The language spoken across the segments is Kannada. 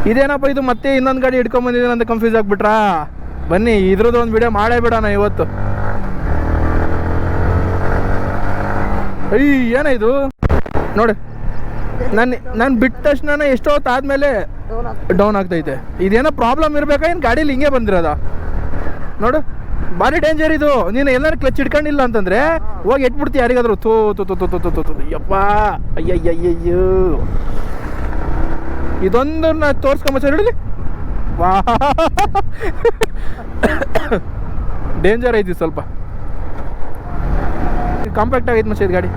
ಇದೇನಪ್ಪ ಇದು ಮತ್ತೆ ಇನ್ನೊಂದು ಗಾಡಿ ಹಿಡ್ಕೊಂಬಂದಿದ್ದೀನಿ ಅಂತ ಕನ್ಫ್ಯೂಸ್ ಆಗಿಬಿಟ್ರಾ? ಬನ್ನಿ ಇದ್ರದ್ದು ಒಂದು ವಿಡಿಯೋ ಮಾಡೇ ಬಿಡೋಣ ಇವತ್ತು. ಏನಾಯ್ತು ನೋಡಿ, ನಾನು ಬಿಟ್ಟ ತಕ್ಷಣ ಎಷ್ಟೋ ಹೊತ್ತಾದ್ಮೇಲೆ ಡೌನ್ ಆಗ್ತೈತೆ. ಇದೇನೋ ಪ್ರಾಬ್ಲಮ್ ಇರ್ಬೇಕಾ ಏನು ಗಾಡೀಲಿ ಹಿಂಗೆ ಬಂದಿರೋದ? ನೋಡು ಭಾರಿ ಡೇಂಜರ್ ಇದು. ನೀನು ಎಲ್ಲರೂ ಕ್ಲಚ್ ಹಿಡ್ಕೊಂಡಿಲ್ಲ ಅಂತಂದ್ರೆ ಹೋಗಿ ಎಟ್ಬಿಡ್ತೀವಿ ಯಾರಿಗಾದ್ರು. ತೋ ತೋ ತೋ ತೋ ತೋ ತೋ ಯಪ್ಪ, ಅಯ್ಯಯ್ಯಯ್ಯೋ. ಇದೊಂದನ್ನ ತೋರ್ಸ್ಕೊಂಬ ಸರ್, ಹಿಡಿಲಿ. ವಾ ಡೇಂಜರ್ ಐತಿ ಸ್ವಲ್ಪ. ಕಾಂಪ್ಯಾಕ್ಟ್ ಆಗೈತೆ ಮಚ್ಚ ಇದು ಗಾಡಿ.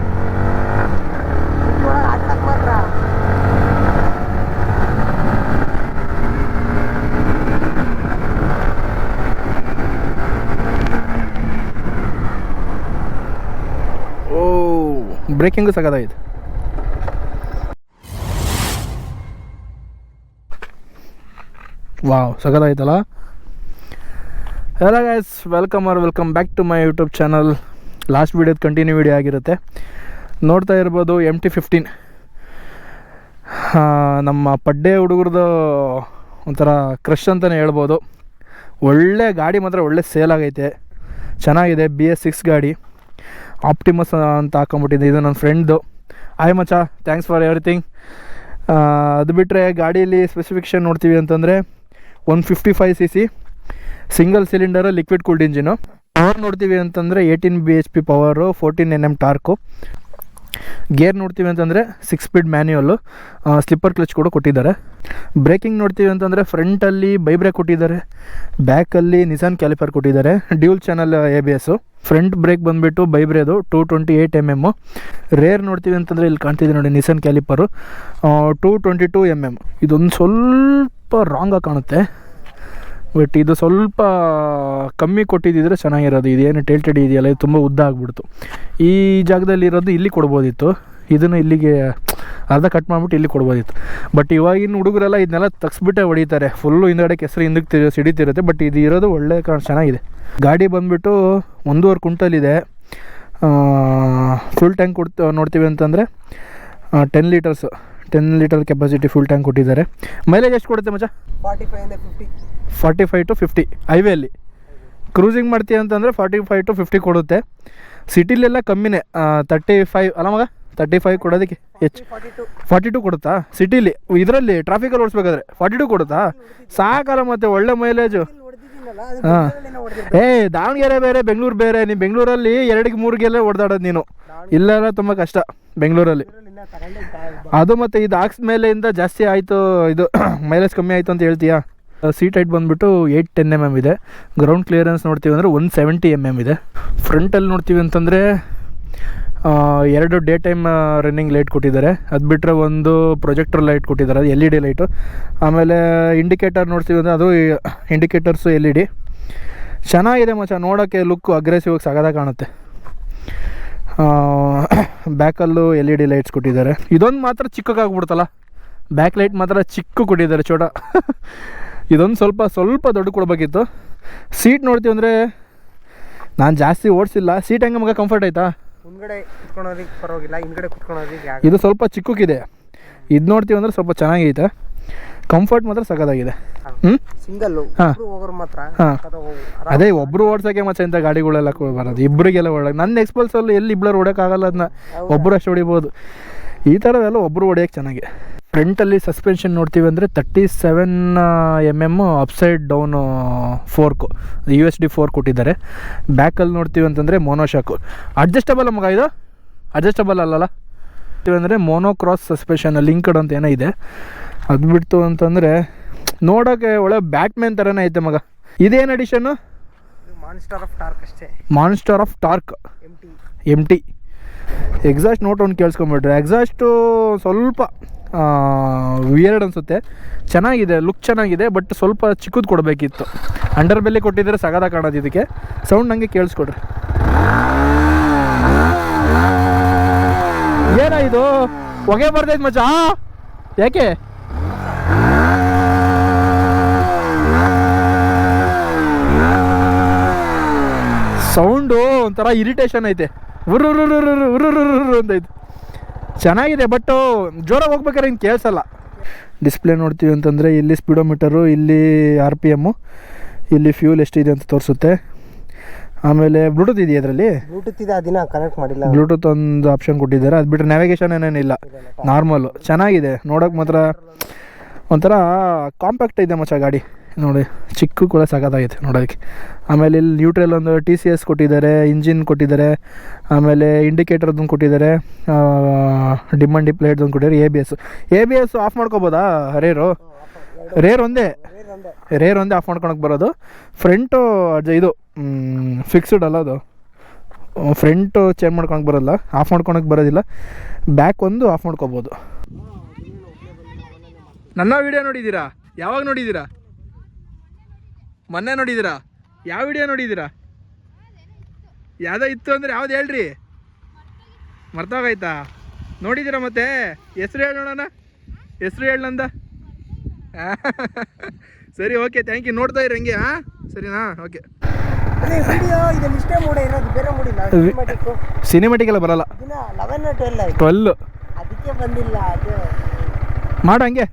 ಓ ಬ್ರೇಕಿಂಗು ಸಗದಾಯ್ತು. ವಾವ್ ಸಗದಾಯ್ತಲ್ಲ. Hello guys, welcome back to my YouTube channel. Last ವೀಡಿಯೋದ ಕಂಟಿನ್ಯೂ ವೀಡಿಯೋ ಆಗಿರುತ್ತೆ. ನೋಡ್ತಾ ಇರ್ಬೋದು MT-15 ನಮ್ಮ ಪಡ್ಡೆ ಹುಡುಗರದು ಒಂಥರ ಕ್ರಶ್ ಅಂತಲೇ ಹೇಳ್ಬೋದು. ಒಳ್ಳೆ ಗಾಡಿ ಮಾತ್ರ ಒಳ್ಳೆ ಸೇಲ್ ಆಗೈತೆ, ಚೆನ್ನಾಗಿದೆ. BS6 ಗಾಡಿ ಆಪ್ಟಿಮಸ್ ಅಂತ ಹಾಕೊಂಬಿಟ್ಟಿದ್ದೆ. ಇದು ನನ್ನ ಫ್ರೆಂಡ್ದು. ಆಯ್ ಮಚ, ಥ್ಯಾಂಕ್ಸ್ ಫಾರ್ ಎವ್ರಿಥಿಂಗ್. ಅದು ಬಿಟ್ಟರೆ ಗಾಡೀಲಿ ಸ್ಪೆಸಿಫಿಕೇಷನ್ ನೋಡ್ತೀವಿ ಅಂತಂದರೆ 155cc single cylinder liquid cooled engine. Power ನೋಡ್ತೀವಿ ಅಂತಂದರೆ 18 bhp power, 14 Nm torque. Gear ನೋಡ್ತೀವಿ ಅಂತಂದರೆ 6 ಸ್ಪೀಡ್ ಮ್ಯಾನ್ಯುವಲ್ಲು, ಸ್ಲಿಪ್ಪರ್ ಕ್ಲಚ್ ಕೂಡ ಕೊಟ್ಟಿದ್ದಾರೆ. ಬ್ರೇಕಿಂಗ್ ನೋಡ್ತೀವಿ ಅಂತಂದರೆ ಫ್ರಂಟಲ್ಲಿ ಬೈಬ್ರೇಕ್ ಕೊಟ್ಟಿದ್ದಾರೆ, ಬ್ಯಾಕಲ್ಲಿ ನಿಸಾನ್ ಕ್ಯಾಲಿಪರ್ ಕೊಟ್ಟಿದ್ದಾರೆ, dual channel ABS. Front brake ಬಂದುಬಿಟ್ಟು ಬೈಬ್ರೇದು 228 mm. ರೇರ್ ನೋಡ್ತೀವಿ ಅಂತಂದರೆ ಇಲ್ಲಿ ಕಾಣ್ತಿದೆ ನೋಡಿ ನಿಸಾನ್ ಕ್ಯಾಲಿಪರು 222 mm. ಇದೊಂದು ಸ್ವಲ್ಪ ರಾಂಗಾಗಿ ಕಾಣುತ್ತೆ, ಬಟ್ ಇದು ಸ್ವಲ್ಪ ಕಮ್ಮಿ ಕೊಟ್ಟಿದ್ದಿದ್ರೆ ಚೆನ್ನಾಗಿರೋದು. ಇದೇನು ಟೇಲ್ಟೆಡ್ ಇದೆಯಲ್ಲ, ಇದು ತುಂಬ ಉದ್ದ ಆಗಿಬಿಡ್ತು. ಈ ಜಾಗದಲ್ಲಿ ಇರೋದು ಇಲ್ಲಿ ಕೊಡ್ಬೋದಿತ್ತು, ಇದನ್ನು ಇಲ್ಲಿಗೆ ಅರ್ಧ ಕಟ್ ಮಾಡಿಬಿಟ್ಟು ಇಲ್ಲಿ ಕೊಡ್ಬೋದಿತ್ತು. ಬಟ್ ಇವಾಗಿನ ಹುಡುಗರೆಲ್ಲ ಇದನ್ನೆಲ್ಲ ತಗ್ಸ್ಬಿಟ್ಟೆ ಹೊಡಿತಾರೆ. ಫುಲ್ಲು ಹಿಂದಗಡೆ ಕೆಸರು ಹಿಂದಕ್ಕೆ ಸಿಡಿತಿರುತ್ತೆ. ಬಟ್ ಇದು ಇರೋದು ಒಳ್ಳೆ ಚೆನ್ನಾಗಿದೆ. ಗಾಡಿ ಬಂದುಬಿಟ್ಟು 1.5 ಕ್ವಿಂಟಲ್ ಇದೆ. ಫುಲ್ ಟ್ಯಾಂಕ್ ನೋಡ್ತೀವಿ ಅಂತಂದರೆ 10 ಲೀಟರ್ ಕೆಪಾಸಿಟಿ ಫುಲ್ ಟ್ಯಾಂಕ್ ಕೊಟ್ಟಿದ್ದಾರೆ. ಮೈಲೇಜ್ ಎಷ್ಟು ಕೊಡುತ್ತೆ ಮಚ್ಚ? 45 to 50 ಹೈವೇಲಿ. ಕ್ರೂಸಿಂಗ್ ಮಾಡ್ತೀವಿ ಅಂತಂದರೆ 45 to 50 ಕೊಡುತ್ತೆ. ಸಿಟಿಲೆಲ್ಲ ಕಮ್ಮಿನೇ, 35 ಅಲ್ಲ ಮಗ, 35 ಕೊಡೋದಕ್ಕೆ ಹೆಚ್ಚು. 42 ಕೊಡುತ್ತಾ ಸಿಟಿಲಿ? ಇದರಲ್ಲಿ ಟ್ರಾಫಿಕಲ್ಲಿ ಓಡಿಸ್ಬೇಕಾದ್ರೆ 42 ಕೊಡುತ್ತಾ? ಸಾಕಲ್ಲ ಮತ್ತೆ, ಒಳ್ಳೆ ಮೈಲೇಜು. ಹಾಂ, ದಾವಣಗೆರೆ ಬೇರೆ ಬೆಂಗಳೂರು ಬೇರೆ. ನೀನು ಬೆಂಗಳೂರಲ್ಲಿ 2-3 ಓಡಾಡೋದು ನೀನು. ಇಲ್ಲೆಲ್ಲ ತುಂಬ ಕಷ್ಟ ಬೆಂಗಳೂರಲ್ಲಿ. ಅದು ಮತ್ತು ಇದು ಹಾಕ್ಸ್ಮೇಲೆಯಿಂದ ಜಾಸ್ತಿ ಆಯಿತು, ಇದು ಮೈಲೇಜ್ ಕಮ್ಮಿ ಆಯಿತು ಅಂತ ಹೇಳ್ತೀಯಾ? ಸೀಟ್ ಹೈಟ್ ಬಂದುಬಿಟ್ಟು 8-10 mm ಇದೆ. ಗ್ರೌಂಡ್ ಕ್ಲಿಯರೆನ್ಸ್ ನೋಡ್ತೀವಿ ಅಂದರೆ 170 mm ಇದೆ. ಫ್ರಂಟಲ್ಲಿ ನೋಡ್ತೀವಿ ಅಂತಂದರೆ 2 ಡೇ ಟೈಮ್ ರನ್ನಿಂಗ್ ಲೈಟ್ ಕೊಟ್ಟಿದ್ದಾರೆ. ಅದು ಬಿಟ್ಟರೆ ಒಂದು ಪ್ರೊಜೆಕ್ಟರ್ ಲೈಟ್ ಕೊಟ್ಟಿದ್ದಾರೆ, ಅದು LED ಲೈಟು. ಆಮೇಲೆ ಇಂಡಿಕೇಟರ್ ನೋಡ್ತೀವಿ ಅಂದರೆ ಅದು ಇಂಡಿಕೇಟರ್ಸು LED. ಚೆನ್ನಾಗಿದೆ ಮಚ್ಚ, ನೋಡೋಕ್ಕೆ ಲುಕ್ಕು ಅಗ್ರೆಸಿವ್ ಆಗಿ ಸಗದಾಗ ಕಾಣುತ್ತೆ. ಬ್ಯಾಕಲ್ಲೂ LED ಲೈಟ್ಸ್ ಕೊಟ್ಟಿದ್ದಾರೆ. ಇದೊಂದು ಮಾತ್ರ ಚಿಕ್ಕಕ್ಕಾಗ್ಬಿಡ್ತಲ್ಲ, ಬ್ಯಾಕ್ ಲೈಟ್ ಮಾತ್ರ ಚಿಕ್ಕ ಕೊಟ್ಟಿದ್ದಾರೆ, ಚೋಟ. ಇದೊಂದು ಸ್ವಲ್ಪ ದೊಡ್ಡ ಕೊಡಬೇಕಿತ್ತು. ಸೀಟ್ ನೋಡ್ತೀವಿ ಅಂದರೆ ನಾನು ಜಾಸ್ತಿ ಓಡಿಸಿಲ್ಲ. ಸೀಟ್ ಹೆಂಗೆ ಮಗ, ಕಂಫರ್ಟ್ ಆಯ್ತಾ? ಮುಂದ್ಗಡೆ ಕುತ್ಕೊಳ್ಳೋರಿಗೆ ಪರವಾಗಿಲ್ಲ, ಹಿಂದ್ಗಡೆ ಕುತ್ಕೊಳ್ಳೋರಿಗೆ ಇದು ಸ್ವಲ್ಪ ಚಿಕ್ಕಕ್ಕಿದೆ. ಇದು ನೋಡ್ತೀವಿ ಅಂದರೆ ಸ್ವಲ್ಪ ಚೆನ್ನಾಗೈತೆ, ಕಂಫರ್ಟ್ ಮಾತ್ರ ಸಖತ್ತಾಗಿದೆ. ಸಿಂಗಲ್ಲು ಹೋಗೋರು ಮಾತ್ರ. ಹಾಂ, ಅದೇ ಒಬ್ಬರು ಓಡ್ಸೋಕ್ಕೆ ಮತ್ತೆ ಇಂಥ ಗಾಡಿಗಳೆಲ್ಲ ಬರೋದು, ಇಬ್ಬರಿಗೆಲ್ಲ ಓಡೋಕೆ. ನನ್ನ ಎಕ್ಸ್ಪಲ್ಸಲ್ಲಿ ಎಲ್ಲಿ ಇಬ್ಬರು ಹೊಡೋಕ್ಕಾಗಲ್ಲ, ಅದನ್ನ ಒಬ್ಬರು ಅಷ್ಟು ಹೊಡಿಬೋದು. ಈ ಥರದೆಲ್ಲ ಒಬ್ಬರು ಹೊಡೆಯೋಕ್ಕೆ ಚೆನ್ನಾಗಿ. ಫ್ರಂಟಲ್ಲಿ ಸಸ್ಪೆನ್ಷನ್ ನೋಡ್ತೀವಿ ಅಂದರೆ 37 mm upside down pork, USD 4 ಕೊಟ್ಟಿದ್ದಾರೆ. ಬ್ಯಾಕಲ್ಲಿ ನೋಡ್ತೀವಿ ಅಂತಂದರೆ ಮೋನೋಶಾಕು. ಅಡ್ಜಸ್ಟಬಲ್ ಮಗ, ಇದು ಅಡ್ಜಸ್ಟಬಲ್ ಅಲ್ಲಲ್ಲ ಅಂದರೆ ಮೋನೋಕ್ರಾಸ್ ಸಸ್ಪೆನ್ಷನ್ ಲಿಂಕ್ಡ್ ಅಂತ ಏನೋ ಇದೆ. ಅದು ಬಿಡ್ತು ಅಂತಂದರೆ ನೋಡೋಕ್ಕೆ ಒಳ್ಳೆ ಬ್ಯಾಟ್ಮ್ಯಾನ್ ಥರನೇ ಐತೆ ಮಗ. ಇದೇನು ಎಡಿಷನ್ನು? ಮಾನ್ಸ್ಟರ್ ಆಫ್ ಟಾರ್ಕ್ ಅಷ್ಟೇ. Monster of torque MT. Exhaust note ಒಂದು ಕೇಳಿಸ್ಕೊಂಬಿಟ್ರೆ, ಎಕ್ಸಾಸ್ಟು ಸ್ವಲ್ಪ ವಿಯರ್ಡ್ ಅನಿಸುತ್ತೆ. ಚೆನ್ನಾಗಿದೆ, ಲುಕ್ ಚೆನ್ನಾಗಿದೆ, ಬಟ್ ಸ್ವಲ್ಪ ಚಿಕ್ಕದು ಕೊಡಬೇಕಿತ್ತು. ಅಂಡರ್ ಬೆಲ್ಲಿ ಕೊಟ್ಟಿದ್ದರೆ ಸಗದ ಕಾಣೋದು. ಇದಕ್ಕೆ ಸೌಂಡ್ ನನಗೆ ಕೇಳಿಸ್ಕೊಡ್ರಿ. ಏನಾಯಿತು? ಹೊಗೆ ಬರ್ತೈತೆ ಮಚ್ಚ, ಯಾಕೆ? ಸೌಂಡು ಒಂಥರ ಇರಿಟೇಷನ್ ಐತೆ, ಉರ್ರು ಅಂತೈತೆ. ಚೆನ್ನಾಗಿದೆ, ಬಟ್ ಜೋರಾಗಿ ಹೋಗ್ಬೇಕಾದ್ರೆ ಹಿಂಗೆ ಕೇಳಿಸಲ್ಲ. ಡಿಸ್ಪ್ಲೇ ನೋಡ್ತೀವಿ ಅಂತಂದರೆ ಇಲ್ಲಿ ಸ್ಪೀಡೋಮೀಟರು, ಇಲ್ಲಿ RPM, ಇಲ್ಲಿ ಫ್ಯೂಲ್ ಎಷ್ಟಿದೆ ಅಂತ ತೋರಿಸುತ್ತೆ. ಆಮೇಲೆ ಬ್ಲೂಟೂತ್ ಇದೆಯಾ ಅದರಲ್ಲಿ? ಬ್ಲೂಟೂತ್ ಇದೆ, ಅದನ್ನ ಕನೆಕ್ಟ್ ಮಾಡಿಲ್ಲ. ಬ್ಲೂಟೂತ್ ಒಂದು ಆಪ್ಷನ್ ಕೊಟ್ಟಿದ್ದಾರೆ. ಅದು ಬಿಟ್ಟರೆ ನ್ಯಾವಿಗೇಷನ್ ಏನೇನಿಲ್ಲ, ನಾರ್ಮಲ್ಲು. ಚೆನ್ನಾಗಿದೆ ನೋಡೋಕೆ ಮಾತ್ರ. ಒಂಥರ ಕಾಂಪ್ಯಾಕ್ಟ್ ಇದೆ ಮಚ್ಚ ಗಾಡಿ ನೋಡಿ, ಚಿಕ್ಕ ಕೂಡ ಸಖತ್ತಾಗೈತೆ ನೋಡೋದಕ್ಕೆ. ಆಮೇಲೆ ಇಲ್ಲಿ ನ್ಯೂಟ್ರಲ್ ಒಂದು TCS ಕೊಟ್ಟಿದ್ದಾರೆ, ಇಂಜಿನ್ ಕೊಟ್ಟಿದ್ದಾರೆ, ಆಮೇಲೆ ಇಂಡಿಕೇಟರ್ ಅದನ್ನು ಕೊಟ್ಟಿದ್ದಾರೆ, ಡಿಮ್ ಆ್ಯಂಡ್ ಡಿಪ್ ಲೈಟ್ ಒಂದು ಕೊಟ್ಟಿದ್ದಾರೆ. ABS ಆಫ್ ಮಾಡ್ಕೋಬೋದಾ? ರೇರ್ ಒಂದೇ ಆಫ್ ಮಾಡ್ಕೊಳಕ್ಕೆ ಬರೋದು. ಫ್ರಂಟು ಇದು ಫಿಕ್ಸ್ಡ್ ಅಲ್ಲ, ಅದು ಫ್ರಂಟು ಚೇಂಜ್ ಮಾಡ್ಕೊಳಕ್ಕೆ ಬರೋಲ್ಲ, ಆಫ್ ಮಾಡ್ಕೊಳಕ್ಕೆ ಬರೋದಿಲ್ಲ. ಬ್ಯಾಕ್ ಒಂದು ಆಫ್ ಮಾಡ್ಕೋಬೋದು. ನನ್ನ ವಿಡಿಯೋ ನೋಡಿದ್ದೀರಾ? ಯಾವಾಗ ನೋಡಿದ್ದೀರಾ? ಮೊನ್ನೆ ನೋಡಿದ್ದೀರಾ? ಯಾವ ವಿಡಿಯೋ ನೋಡಿದ್ದೀರಾ? ಯಾವುದೋ ಇತ್ತು ಅಂದರೆ ಯಾವ್ದು ಹೇಳ್ರಿ, ಮರ್ತೋಗಾಯ್ತಾ? ನೋಡಿದ್ದೀರಾ ಮತ್ತೆ? ಹೆಸ್ರು ಹೇಳಿ ನೋಡೋಣ, ಹೆಸ್ರು ಹೇಳಿ ನಂದ. ಸರಿ, ಓಕೆ, ಥ್ಯಾಂಕ್ ಯು. ನೋಡ್ತಾ ಇರಿ ಹಂಗೆ. ಹಾಂ, ಸರಿನಾ? ಓಕೆ. ಸಿನಿಮ್ಯಾಟಿಕ್ ಎಲ್ಲ ಬರಲ್ಲ, 12 ಅದಕ್ಕೆ ಬಂದಿಲ್ಲ. ಅದು ಮಾಡು ಹಂಗೆ.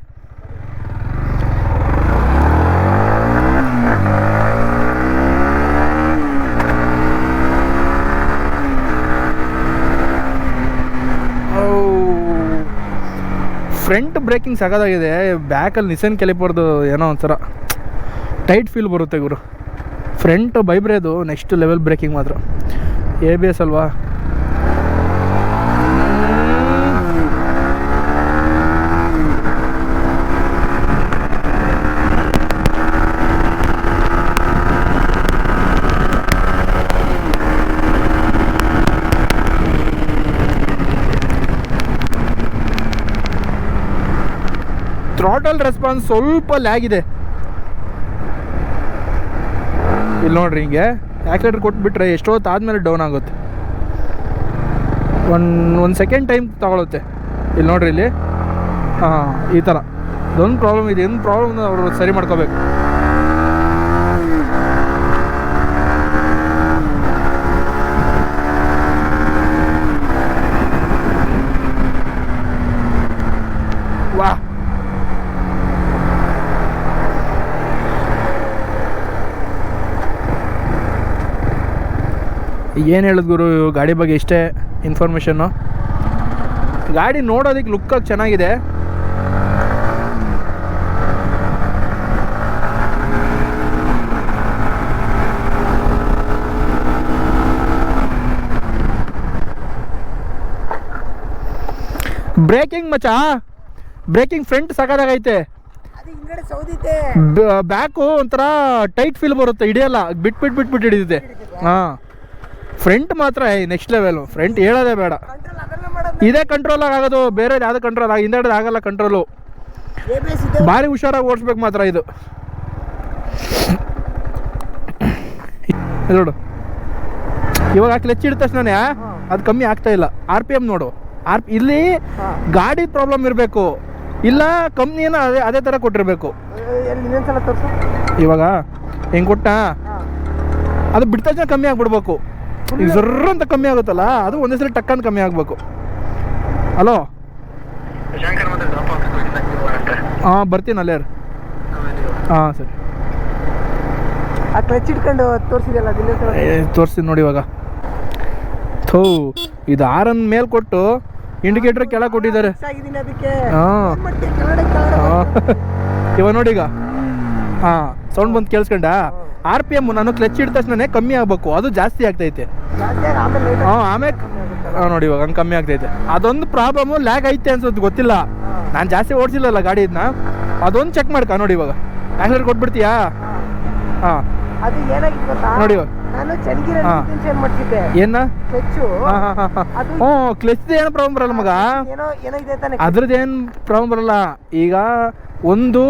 ಫ್ರಂಟ್ ಬ್ರೇಕಿಂಗ್ ಸಖತ್ತಾಗಿದೆ. ಬ್ಯಾಕಲ್ಲಿ ನಿಸನ್ ಕ್ಯಾಲಿಪರ್ದು ಏನೋ ಒಂಥರ ಟೈಟ್ ಫೀಲ್ ಬರುತ್ತೆ ಗುರು. ಫ್ರಂಟ್ ಬೈಬ್ರೇದು ನೆಕ್ಸ್ಟ್ ಲೆವೆಲ್ ಬ್ರೇಕಿಂಗ್ ಮಾತ್ರ. ABS ಅಲ್ವಾ? ಥ್ರಾಟಲ್ ರೆಸ್ಪಾನ್ಸ್ ಸ್ವಲ್ಪ ಲ್ಯಾಗ್ ಇದೆ. ಇಲ್ಲಿ ನೋಡ್ರಿ, ಹಿಂಗೆ ಆ್ಯಕ್ಸಿಲೇಟರ್ ಕೊಟ್ಬಿಟ್ರೆ ಎಷ್ಟೊತ್ತು ಆದಮೇಲೆ ಡೌನ್ ಆಗುತ್ತೆ. ಒಂದು ಸೆಕೆಂಡ್ ಟೈಮ್ ತಗೊಳುತ್ತೆ. ಇಲ್ಲಿ ನೋಡ್ರಿ, ಇಲ್ಲಿ ಹಾಂ, ಈ ಥರ ಇದೊಂದು ಪ್ರಾಬ್ಲಮ್ ಇದೆ. ಏನು ಪ್ರಾಬ್ಲಮ್ ಅವರು ಸರಿ ಮಾಡ್ಕೋಬೇಕು. ವಾ, ಏನು ಹೇಳೋದು ಗುರು ಗಾಡಿ ಬಗ್ಗೆ? ಇಷ್ಟೇ ಇನ್ಫಾರ್ಮೇಷನ್ನು. ಗಾಡಿ ನೋಡೋದಕ್ಕೆ ಲುಕ್ಕಾಗಿ ಚೆನ್ನಾಗಿದೆ. ಬ್ರೇಕಿಂಗ್ ಮಚ್ಚಾ, ಬ್ರೇಕಿಂಗ್ ಫ್ರಂಟ್ ಸಖತ್ತಾಗೈತೆ. ಬ್ಯಾಕು ಒಂಥರ ಟೈಟ್ ಫೀಲ್ ಬರುತ್ತೆ, ಹಿಡಿಯಲ್ಲ, ಬಿಟ್ಟು ಹಿಡಿಯುತ್ತೆ. ಹಾಂ, ಫ್ರಂಟ್ ಮಾತ್ರ ನೆಕ್ಸ್ಟ್ ಲೆವೆಲು. ಫ್ರಂಟ್ ಹೇಳೋದೇ ಬೇಡ. ಇದೇ ಕಂಟ್ರೋಲ್ ಆಗೋದು, ಬೇರೆ ಯಾವುದು ಕಂಟ್ರೋಲ್ ಹಿಂದೆ ಆಗಲ್ಲ ಕಂಟ್ರೋಲು. ಭಾರಿ ಹುಷಾರಾಗಿ ಓಡಿಸ್ಬೇಕು ಮಾತ್ರ ಇದು. ನೋಡು, ಇವಾಗ ಕ್ಲಚ್ ಹಿಡಿದ ತಕ್ಷಣ ಅದು ಕಮ್ಮಿ ಆಗ್ತಾ ಇಲ್ಲ. RPM ನೋಡು, ಇಲ್ಲಿ ಗಾಡಿ ಪ್ರಾಬ್ಲಮ್ ಇರಬೇಕು, ಇಲ್ಲ ಕಂಪ್ನಿನ ಅದೇ ಥರ ಕೊಟ್ಟಿರಬೇಕು. ಇವಾಗ ಹೆಂಗೆ ಕೊಟ್ಟ, ಅದು ಬಿಟ್ಟ ತಕ್ಷಣ ಕಮ್ಮಿ ಆಗಿಬಿಡ್ಬೇಕು. ಈಗ ಜರ್ರ ಅಂತ ಕಮ್ಮಿ ಆಗುತ್ತಲ್ಲ, ಅದು ಒಂದೇ ಸಲ ಟಕ್ಕಂತ ಕಮ್ಮಿ ಆಗಬೇಕು. ಹಲೋ, ಹಾಂ ಬರ್ತೀನಿ ಅಲ್ಲೇ. ಹಾಂ ಸರಿ, ತೋರಿಸ್ತೀನಿ ನೋಡಿ. ಇವಾಗ ಇದು ಆರನ್ ಮೇಲೆ ಕೊಟ್ಟು ಇಂಡಿಕೇಟರ್ ಕೆಳಗೆ ಕೊಟ್ಟಿದ್ದಾರೆ. ಹಾಂ, ಇವಾಗ ನೋಡಿ, ಈಗ ಹಾಂ ಸೌಂಡ್ ಬಂದು ಕೇಳಿಸ್ಕೊಂಡ. RPM ನಾನು ಕ್ಲಚ್ ಹಿಡಿದ ತಕ್ಷಣ ಕಮ್ಮಿ ಆಗಬೇಕು, ಅದು ಜಾಸ್ತಿ ಆಗ್ತೈತೆ. ಹಾಂ, ಆಮೇಲೆ ನೋಡಿ ಇವಾಗ ಹಂಗೆ ಕಮ್ಮಿ ಆಗ್ತೈತೆ. ಅದೊಂದು ಪ್ರಾಬ್ಲಮ್ಮು, ಲ್ಯಾಗ್ ಐತೆ ಅನ್ಸೋದು, ಗೊತ್ತಿಲ್ಲ. ನಾನು ಜಾಸ್ತಿ ಓಡಿಸಿಲ್ಲಲ್ಲ ಗಾಡಿ ಇದನ್ನ, ಅದೊಂದು ಚೆಕ್ ಮಾಡ್ಕ ನೋಡಿ. ಇವಾಗ ಆಕ್ಸಿಲೇಟರ್ ಕೊಟ್ಬಿಡ್ತೀಯಾ? ಹಾಂ, ನೋಡಿ ಏನ ಕ್ಲಚ್ ಏನು ಪ್ರಾಬ್ಲಮ್ ಬರಲ್ಲ ಮಗ, ಅದ್ರದ್ದು ಏನು ಪ್ರಾಬ್ಲಮ್ ಬರಲ್ಲ. ಈಗ ಒಂದು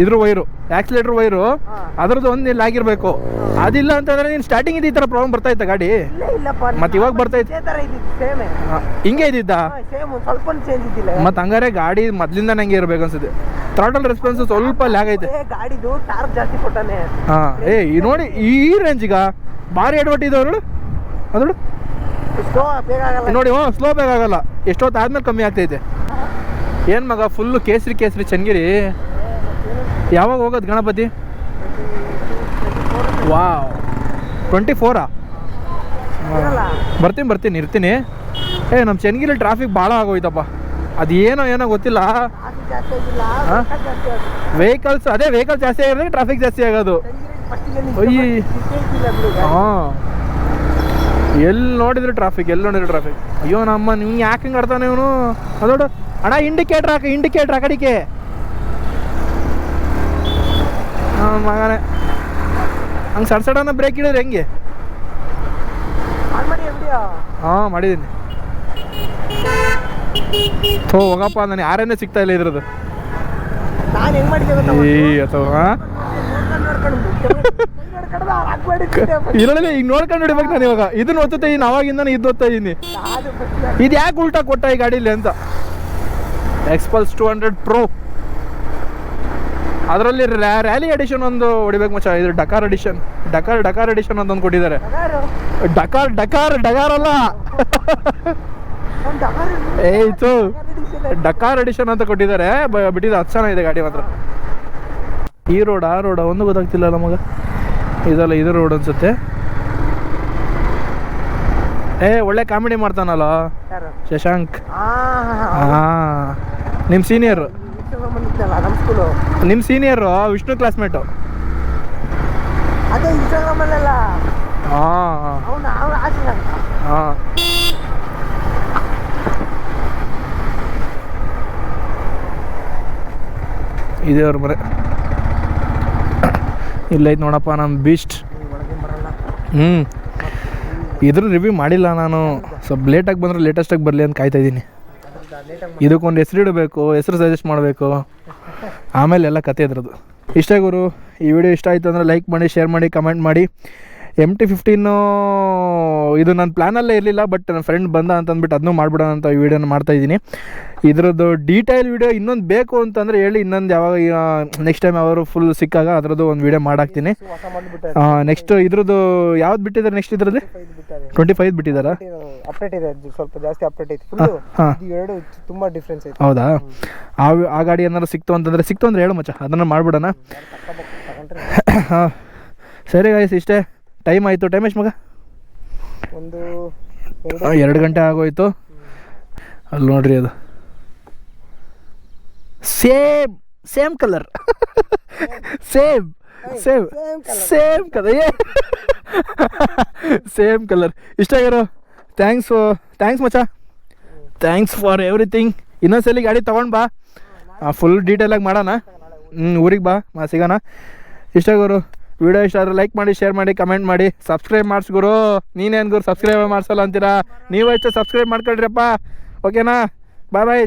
ಇದ್ರ ವೈರು, ಆಕ್ಸಿಲೇಟರ್ ವೈರು, ಅದ್ರದ್ದು ಒಂದು ಇಲ್ಲಿ ಆಗಿರ್ಬೇಕು. ಅದಿಲ್ಲ ಅಂತಂದ್ರೆ ನೀನು ಸ್ಟಾರ್ಟಿಂಗ್ ಈ ಥರ ಪ್ರಾಬ್ಲಮ್ ಬರ್ತಾ ಇತ್ತ ಗಾಡಿ? ಮತ್ತೆ ಇವಾಗ ಬರ್ತೈತೆ ಹಿಂಗೆ ಇದ್ದಿದ್ದ? ಮತ್ತೆ ಹಂಗಾರೆ ಗಾಡಿ ಮೊದ್ಲಿಂದ ನಂಗೆ ಇರ್ಬೇಕು ಅನ್ಸುತ್ತೆ. ಥ್ರಾಟಲ್ ರೆಸ್ಪಾನ್ಸ್ ಸ್ವಲ್ಪ ಲ್ಯಾಗ್ ಐತೆ. ಹಾಂ, ನೋಡಿ ಈ ರೇಂಜಿಗ ಭಾರಿ ಅಡ್ವರ್ಟ್ ಇದೆ ಅವರು. ಅದು ನೋಡಿ, ಸ್ಲೋ ಬೇಗ ಆಗಲ್ಲ, ಎಷ್ಟೊತ್ತು ಆದ್ಮೇಲೆ ಕಮ್ಮಿ ಆಗ್ತೈತೆ. ಏನು ಮಗ ಫುಲ್ಲು ಕೇಸರಿ ಕೇಸರಿ ಚನ್ನಗಿರಿ. ಯಾವಾಗ ಹೋಗೋದು ಗಣಪತಿ? ವಾವ್, 24 ಬರ್ತೀನಿ ಇರ್ತೀನಿ. ನಮ್ಮ ಚನ್ನಗಿರಿ ಟ್ರಾಫಿಕ್ ಭಾಳ ಆಗೋಯ್ತಪ್ಪ. ಅದೇನೋ ಗೊತ್ತಿಲ್ಲ. ವೆಹಿಕಲ್ಸ್ ಜಾಸ್ತಿ ಆಗಿರೋದಕ್ಕೆ ಟ್ರಾಫಿಕ್ ಜಾಸ್ತಿ ಆಗೋದು. ಹಾಂ, ಎಲ್ಲಿ ನೋಡಿದ್ರು ಟ್ರಾಫಿಕ್. ಅಯ್ಯೋ ನಮ್ಮ ನಿಮ್ಗೆ ಯಾಕೆ ಹಿಂಗೆ ಆಡ್ತಾನೆ ಇವನು? ಅದೋಡು ಅಣ್ಣ, ಇಂಡಿಕೇಟ್ರ್ ಆ ಕಡೆಗೆ. ಹಾಂ ಮಗನೇ, ಹಂಗೆ ಸಡನ್ನ ಬ್ರೇಕ್ ಇಡಿದ್ರೆ ಹೆಂಗೆ? ಹಾಂ ಮಾಡಿದ್ದೀನಿ. ಹೋಗಪ್ಪ, ನನಗೆ ಆರೇನೇ ಸಿಗ್ತಾ ಇಲ್ಲ ಇದ್ರದ್ದು. ಇರಲಿಲ್ಲ, ಈಗ ನೋಡ್ಕೊಂಡು ಹಿಡಿಬೇಕು ನಾನು ಇವಾಗ. ಇದನ್ನ ಓದ್ತಾ ಇದ್ದೀನಿ, ಅವಾಗಿಂದ ಇದು ಓದ್ತಾ ಇದ್ದೀನಿ. ಇದು ಯಾಕೆ ಉಲ್ಟಾ ಕೊಟ್ಟ ಈ ಗಾಡೀಲಿ ಅಂತ. ಎಕ್ಸ್ಪಲ್ಸ್ 200 Pro, ಅದರಲ್ಲಿ ರ್ಯಾಲಿ ಎಡಿಷನ್ ಒಂದು ಹೊಡಿಬೇಕು ಮಚ್ಚ. ಇದು ಡಕಾರ್ ಎಡಿಷನ್ ಒಂದೊಂದು ಕೊಟ್ಟಿದ್ದಾರೆ. ಡಕಾರ್ ಅಲ್ಲ, ಏಯ್ತು ಡಕಾರ್ ಎಡಿಷನ್ ಅಂತ ಕೊಟ್ಟಿದ್ದಾರೆ. ಬಿಟ್ಟಿದ್ದು 10 ಚೆನ್ನಾಗಿದೆ ಗಾಡಿ ಮಾತ್ರ. ಈ ರೋಡ್ ಆ ರೋಡ ಒಂದು ಗೊತ್ತಾಗ್ತಿಲ್ಲ ನಮಗೆ. ಇದಲ್ಲ, ಇದು ರೋಡ್ ಅನ್ಸುತ್ತೆ. ಒಳ್ಳೆ ಕಾಮಿಡಿ ಮಾಡ್ತಾನಲ್ಲ ಶಶಾಂಕ್. ನಿಮ್ಮ ಸೀನಿಯರು ವಿಷ್ಣು ಕ್ಲಾಸ್ಮೇಟು. ಹಾಂ ಇದೆ ಅವ್ರ ಮರೆ. ಇಲ್ಲೈತೆ ನೋಡಪ್ಪ ನಮ್ಮ ಬೀಸ್ಟ್. ಇದ್ರ ರಿವ್ಯೂ ಮಾಡಿಲ್ಲ ನಾನು. ಸ್ವಲ್ಪ ಲೇಟಾಗಿ ಬಂದರೆ ಲೇಟೆಸ್ಟಾಗಿ ಬರಲಿ ಅಂತ ಕಾಯ್ತಾ ಇದ್ದೀನಿ. ಇದಕ್ಕೊಂದು ಹೆಸರು ಇಡಬೇಕು, ಹೆಸರು ಸಜೆಸ್ಟ್ ಮಾಡಬೇಕು, ಆಮೇಲೆ ಎಲ್ಲ ಕತೆ ಇದ್ರದ್ದು. ಇಷ್ಟೇ ಗುರು. ಈ ವಿಡಿಯೋ ಇಷ್ಟ ಆಯಿತು ಅಂದರೆ ಲೈಕ್ ಮಾಡಿ, ಶೇರ್ ಮಾಡಿ, ಕಮೆಂಟ್ ಮಾಡಿ. MT-15 ಇದು ನನ್ನ ಪ್ಲ್ಯಾನಲ್ಲೇ ಇರಲಿಲ್ಲ, ಬಟ್ ನನ್ನ ಫ್ರೆಂಡ್ ಬಂದ ಅಂತಂದ್ಬಿಟ್ಟು ಅದನ್ನೂ ಮಾಡಿಬಿಡೋಣ ಅಂತ ಈ ವಿಡಿಯೋನ ಮಾಡ್ತಾಯಿದ್ದೀನಿ. ಇದರದ್ದು ಡೀಟೇಲ್ ವಿಡಿಯೋ ಇನ್ನೊಂದು ಬೇಕು ಅಂತಂದರೆ ಹೇಳಿ, ಇನ್ನೊಂದು ಯಾವಾಗ ನೆಕ್ಸ್ಟ್ ಟೈಮ್ ಅವರು ಫುಲ್ ಸಿಕ್ಕಾಗ ಅದರದ್ದು ಒಂದು ವಿಡಿಯೋ ಮಾಡಾಕ್ತೀನಿ. ನೆಕ್ಸ್ಟ್ ಇದ್ರದ್ದು ಯಾವ್ದು ಬಿಟ್ಟಿದ್ದಾರೆ? ನೆಕ್ಸ್ಟ್ ಇದ್ರದ್ದು 25 ಬಿಟ್ಟಿದ್ದಾರಾ? ಅಪ್ಡೇಟ್ ಇದೆ, ಸ್ವಲ್ಪ ಜಾಸ್ತಿ ಅಪ್ಡೇಟ್ ಐತೆ. ಎರಡು ತುಂಬ ಡಿಫ್ರೆನ್ಸ್ ಐತೆ. ಹೌದಾ? ಆ ಗಾಡಿ ಏನಾರು ಸಿಕ್ತು ಅಂತಂದರೆ ಹೇಳು ಮಚ್ಚ, ಅದನ್ನು ಮಾಡಿಬಿಡೋಣ. ಹಾಂ ಸರಿ ಗಾಯ್ಸ್, ಇಷ್ಟೇ. ಟೈಮ್ ಆಯಿತು. ಟೈಮ್ ಎಷ್ಟು ಮಗ? 2 ಗಂಟೆ ಆಗೋಯ್ತು. ಅಲ್ಲಿ ನೋಡ್ರಿ, ಅದು ಸೇಮ್ ಕಲರ್. Same colour. ಇಷ್ಟ ಆಗಿರೋ. ಥ್ಯಾಂಕ್ಸ್ ಮಚ್ಚ. Thanks for everything. ಇನ್ನೊಂದ್ಸಲಿ ಗಾಡಿ ತೊಗೊಂಡು ಬಾ, ಫುಲ್ ಡೀಟೇಲಾಗಿ ಮಾಡೋಣ. ಊರಿಗೆ ಬಾ, ಸಿಗೋಣ. ಇಷ್ಟ ಗುರು. ವಿಡಿಯೋ ಇಷ್ಟ ಆದರೆ ಲೈಕ್ ಮಾಡಿ, ಶೇರ್ ಮಾಡಿ, ಕಮೆಂಟ್ ಮಾಡಿ, ಸಬ್ಸ್ಕ್ರೈಬ್ ಮಾಡಿಸ್ಗುರು. ನೀನೇನು ಗುರು ಸಬ್ಸ್ಕ್ರೈಬ್ ಮಾಡಿಸಲ್ಲ ಅಂತೀರಾ? ನೀವು ಅಷ್ಟೇ ಸಬ್ಸ್ಕ್ರೈಬ್ ಮಾಡ್ಕೊಳ್ರಿಪ್ಪ. ಓಕೆನಾ? ಬಾಯ್.